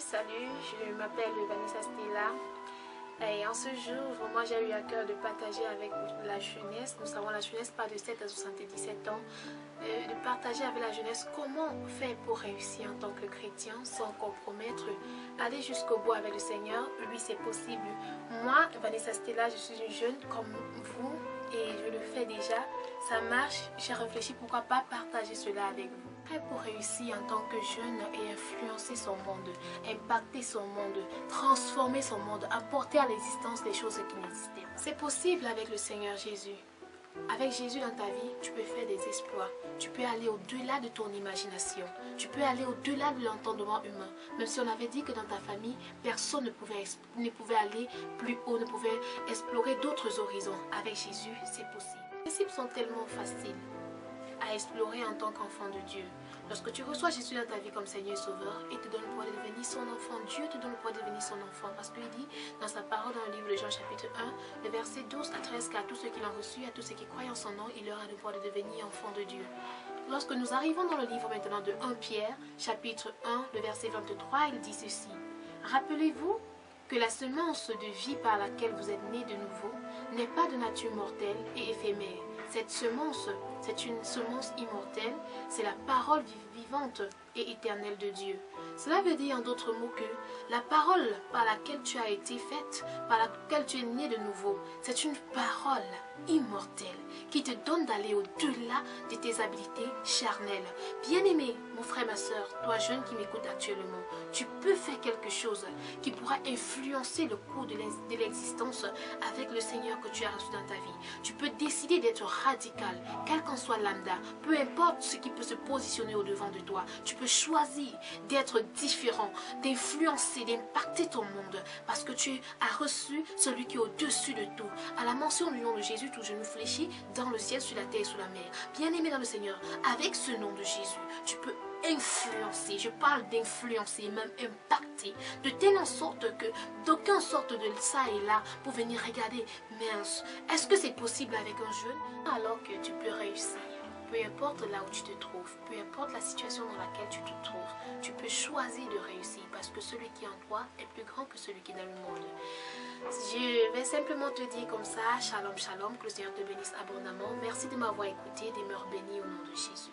Salut, je m'appelle Vanessa Stella et en ce jour, vraiment j'ai eu à cœur de partager avec la jeunesse, nous savons la jeunesse pas de 7 à 77 ans, de partager avec la jeunesse comment faire pour réussir en tant que chrétien sans compromettre, aller jusqu'au bout avec le Seigneur. Oui, c'est possible. Moi, Vanessa Stella, je suis une jeune comme vous et je le fais déjà, ça marche, j'ai réfléchi pourquoi pas partager cela avec vous. Pour réussir en tant que jeune et influencer son monde, impacter son monde, transformer son monde, apporter à l'existence des choses qui n'existaient pas. C'est possible avec le Seigneur Jésus. Avec Jésus dans ta vie, tu peux faire des exploits. Tu peux aller au-delà de ton imagination. Tu peux aller au-delà de l'entendement humain. Même si on avait dit que dans ta famille, personne ne pouvait aller plus haut, ne pouvait explorer d'autres horizons. Avec Jésus, c'est possible. Les principes sont tellement faciles à explorer en tant qu'enfant de Dieu. Lorsque tu reçois Jésus dans ta vie comme Seigneur et Sauveur, il te donne le pouvoir de devenir son enfant. Dieu te donne le pouvoir de devenir son enfant. Parce qu'il dit dans sa parole dans le livre de Jean chapitre 1, le verset 12 à 13, qu'à tous ceux qui l'ont reçu, à tous ceux qui croient en son nom, il leur a le pouvoir de devenir enfant de Dieu. Lorsque nous arrivons dans le livre maintenant de 1 Pierre, chapitre 1, le verset 23, il dit ceci. Rappelez-vous que la semence de vie par laquelle vous êtes nés de nouveau n'est pas de nature mortelle et éphémère. Cette semence, c'est une semence immortelle, c'est la parole vivante et éternelle de Dieu. Cela veut dire en d'autres mots que la parole par laquelle tu as été faite, par laquelle tu es né de nouveau, c'est une parole immortelle qui te donne d'aller au-delà de tes habiletés charnelles. Bien-aimé, mon frère, ma soeur, toi jeune qui m'écoute actuellement, tu peux faire quelque chose qui pourra influencer le cours de l'existence avec le Seigneur que tu as reçu dans ta vie. Tu peux décider d'être radical, quel qu'en soit lambda, peu importe ce qui peut se positionner au-devant de toi. Tu peux choisir d'être différent, d'influencer, d'impacter ton monde parce que tu as reçu celui qui est au-dessus de tout. À la mention du nom de Jésus, tout genou fléchit dans le ciel, sur la terre et sous la mer. Bien-aimé dans le Seigneur, avec ce nom de Jésus, tu peux influencer, je parle d'influencer, même impacter, de telle sorte que d'aucun sorte de ça et là pour venir regarder, mince, est-ce que c'est possible avec un jeune? Alors que tu peux réussir. Peu importe là où tu te trouves, peu importe la situation dans laquelle tu te trouves, tu peux choisir de réussir parce que celui qui est en toi est plus grand que celui qui est dans le monde. Je vais simplement te dire comme ça, shalom, shalom, que le Seigneur te bénisse abondamment. Merci de m'avoir écouté, demeure béni au nom de Jésus.